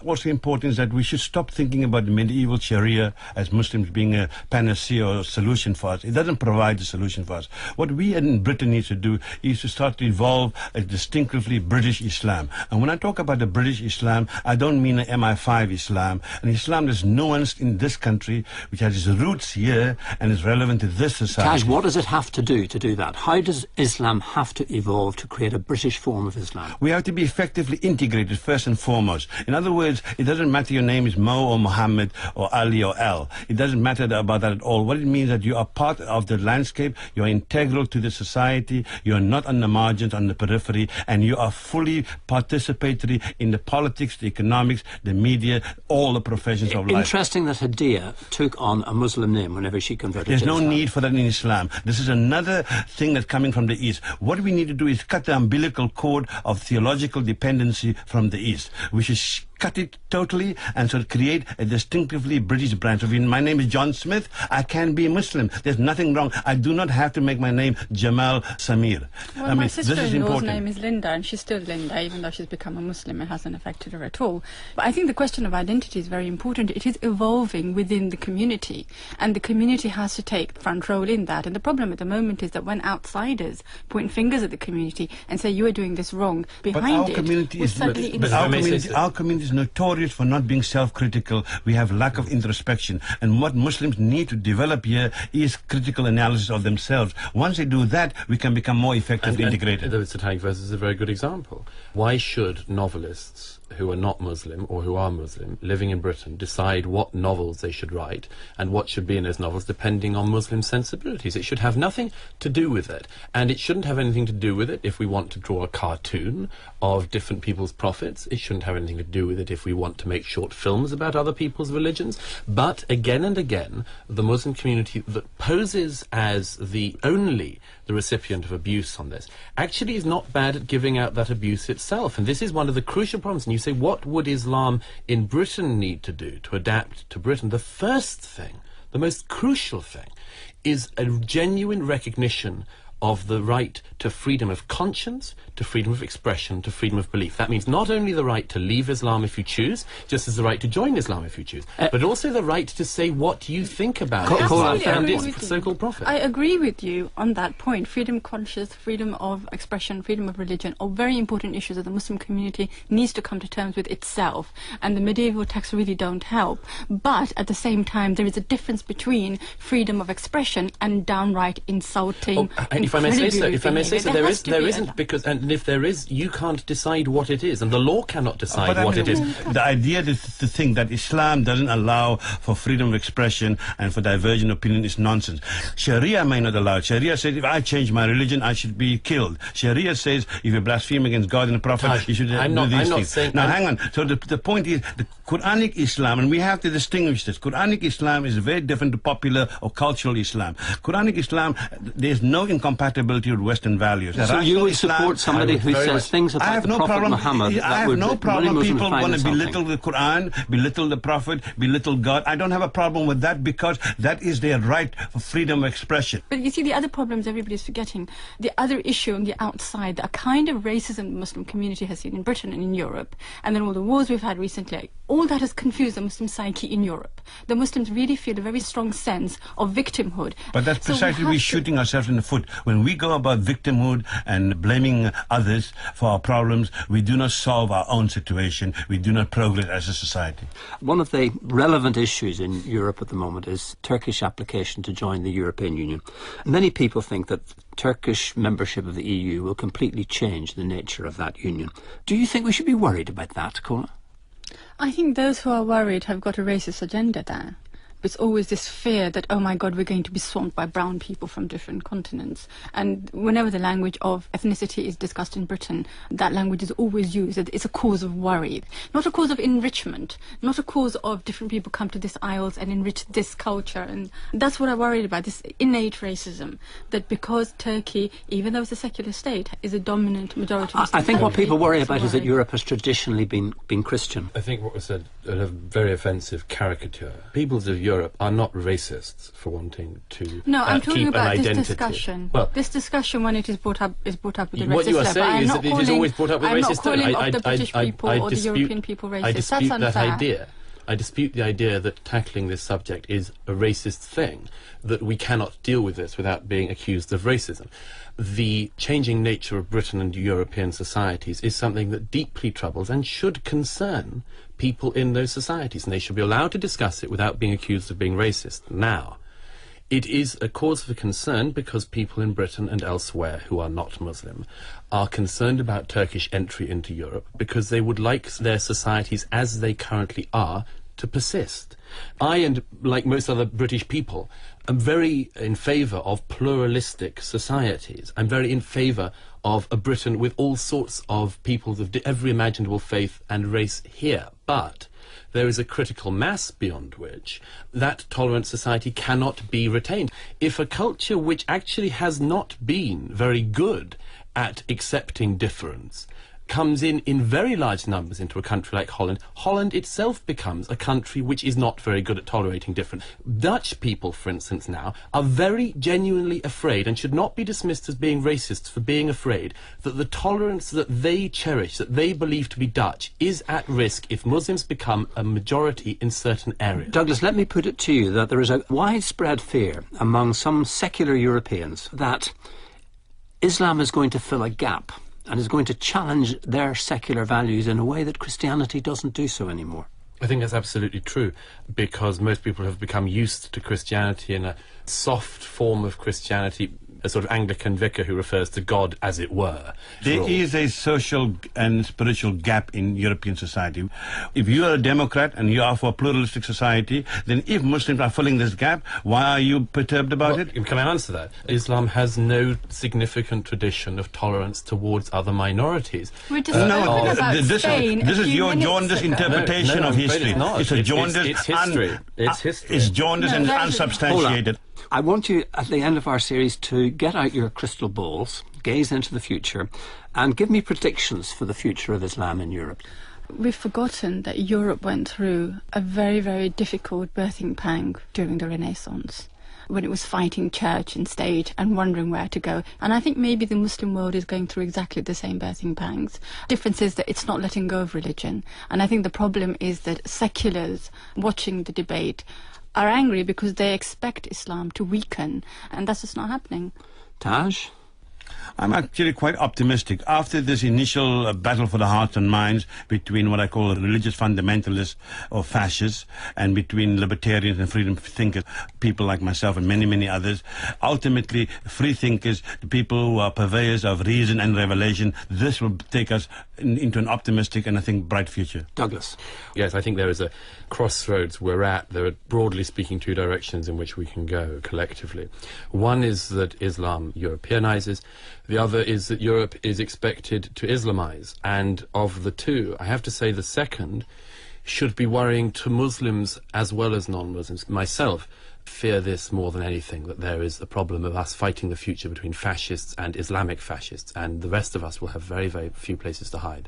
also important is that we should stop thinking about the medieval Sharia as Muslims being a panacea or a solution for us. It doesn't provide the solution for us. What we in Britain need to do is to start to evolve a distinctively British Islam. And when I talk about the British Islam, I don't mean an MI5 Islam. An Islam that's nuanced in this country, which has its roots here and is relevant to this society. Taj, what does it have to do that? How does Islam have to evolve to create a British form of Islam? We have to be effectively integrated first and foremost. In other words, it doesn't matter your name is Mo or Muhammad or Ali or Al. It doesn't matter about that at all. What it means is that you are part of the landscape, you're integral to the society, you're not on the margins, on the periphery, and you are fully participatory in the politics, the economics, the media, all the professions of life. Interesting that Hadia took on a Muslim name whenever she converted There's to no Islam. need for that in Islam. This is another thing that's coming from the East. What we need to do is cut the umbilical cord of theological dependency from the East. We should cut it totally and sort of create a distinctively British brand. So my name is John Smith, I can be Muslim. There's nothing wrong. I do not have to make my name Jamal Samir. Well, my sister-in-law's name is Linda, and she's still Linda, even though she's become a Muslim. It hasn't affected her at all. But I think the question of identity is very important. It is evolving within the community, and the community has to take front role in that. And the problem at the moment is that when outsiders point fingers at the community and say, you are doing this wrong, behind it, our community is notorious for not being self-critical. We have lack of introspection, and what Muslims need to develop here is critical analysis of themselves. Once they do that, we can become more effectively integrated. The Satanic Verse is a very good example. Why should novelists who are not Muslim or who are Muslim living in Britain decide what novels they should write and what should be in those novels depending on Muslim sensibilities? It should have nothing to do with it, and it shouldn't have anything to do with it if we want to draw a cartoon of different people's prophets. It shouldn't have anything to do with it if we want to make short films about other people's religions. But again and again, the Muslim community that poses as the recipient of abuse on this actually is not bad at giving out that abuse itself. And this is one of the crucial problems. And you say, what would Islam in Britain need to do to adapt to Britain? The first thing, the most crucial thing, is a genuine recognition of the right to freedom of conscience, to freedom of expression, to freedom of belief. That means not only the right to leave Islam if you choose, just as the right to join Islam if you choose, but also the right to say what you think about Islam and its so-called prophet. I agree with you on that point. Freedom of conscience, freedom of expression, freedom of religion are very important issues that the Muslim community needs to come to terms with itself, and the medieval texts really don't help. But at the same time, there is a difference between freedom of expression and downright insulting. If I may say so, there isn't, because, and if there is, you can't decide what it is, and the law cannot decide what it is. The idea to think that Islam doesn't allow for freedom of expression and for divergent opinion is nonsense. Sharia may not allow it. Sharia says if I change my religion, I should be killed. Sharia says if you blaspheme against God and the Prophet, you should do these things. Now, hang on. So the point is, the Quranic Islam, and we have to distinguish this. Quranic Islam is very different to popular or cultural Islam. Quranic Islam, there's no incompatibility with Western values. So you would support somebody who says things about the Prophet Muhammad I have no problem people want to belittle the Quran, belittle the Prophet, belittle God. I don't have a problem with that, because that is their right for freedom of expression. But you see, the other problems everybody's forgetting, the other issue on the outside, the kind of racism the Muslim community has seen in Britain and in Europe, and then all the wars we've had recently, all that has confused the Muslim psyche in Europe. The Muslims really feel a very strong sense of victimhood. But that's precisely we shooting ourselves in the foot. When we go about victimhood and blaming others for our problems, we do not solve our own situation. We do not progress as a society. One of the relevant issues in Europe at the moment is Turkish application to join the European Union. Many people think that Turkish membership of the EU will completely change the nature of that union. Do you think we should be worried about that, Kola? I think those who are worried have got a racist agenda there. It's always this fear that, oh my God, we're going to be swamped by brown people from different continents. And whenever the language of ethnicity is discussed in Britain, that language is always used. It's a cause of worry, not a cause of enrichment, not a cause of different people come to this Isles and enrich this culture. And that's what I worried about, this innate racism, that because Turkey, even though it's a secular state, is a dominant majority Muslim I think what people worry about is that Europe has traditionally been Christian. I think what was said, a very offensive caricature. Peoples of Europe Europe are not racists for wanting to No, I'm talking keep about an this identity. discussion. Well, this discussion, when it is brought up with a racist what you are level. saying is I'm that not it is calling- always brought up with I'm racist not calling tone. of the British people or the European people racist. I That's dispute that unfair. idea. I dispute the idea that tackling this subject is a racist thing, that we cannot deal with this without being accused of racism. The changing nature of Britain and European societies is something that deeply troubles and should concern people in those societies, and they should be allowed to discuss it without being accused of being racist. Now, it is a cause for concern because people in Britain and elsewhere who are not Muslim are concerned about Turkish entry into Europe because they would like their societies as they currently are to persist. I, and like most other British people, am very in favour of pluralistic societies. I'm very in favour of a Britain with all sorts of peoples of every imaginable faith and race here. But there is a critical mass beyond which that tolerant society cannot be retained. If a culture which actually has not been very good at accepting difference comes in very large numbers into a country like Holland, Holland itself becomes a country which is not very good at tolerating difference. Dutch people, for instance, now are very genuinely afraid, and should not be dismissed as being racists for being afraid, that the tolerance that they cherish, that they believe to be Dutch, is at risk if Muslims become a majority in certain areas. Douglas, let me put it to you that there is a widespread fear among some secular Europeans that Islam is going to fill a gap and is going to challenge their secular values in a way that Christianity doesn't do so anymore. I think that's absolutely true, because most people have become used to Christianity in a soft form of Christianity, a sort of Anglican vicar who refers to God as it were. There is a social and spiritual gap in European society. If you are a Democrat and you are for a pluralistic society, then if Muslims are filling this gap, why are you perturbed about it? Can I answer that? Islam has no significant tradition of tolerance towards other minorities. We're just talking about Spain this a is few your minutes jaundiced ago. interpretation No, of I'm afraid history. it's not. It's a jaundiced... It's history. It's history. It's jaundiced No, and that is- unsubstantiated. I want you, at the end of our series, to get out your crystal balls, gaze into the future, and give me predictions for the future of Islam in Europe. We've forgotten that Europe went through a very, very difficult birthing pang during the Renaissance, when it was fighting church and state and wondering where to go. And I think maybe the Muslim world is going through exactly the same birthing pangs. Difference is that it's not letting go of religion. And I think the problem is that seculars watching the debate are angry because they expect Islam to weaken, and that's just not happening. Taj? I'm actually quite optimistic. After this initial battle for the hearts and minds between what I call religious fundamentalists or fascists and between libertarians and freedom thinkers, people like myself and many, many others, ultimately free thinkers, the people who are purveyors of reason and revelation, this will take us into an optimistic and I think bright future. Douglas? Yes, I think there is a crossroads we're at. There are, broadly speaking, two directions in which we can go collectively. One is that Islam Europeanizes. The other is that Europe is expected to Islamize. And of the two, I have to say the second should be worrying to Muslims as well as non-Muslims. Myself fear this more than anything, that there is a problem of us fighting the future between fascists and Islamic fascists, and the rest of us will have very, very few places to hide.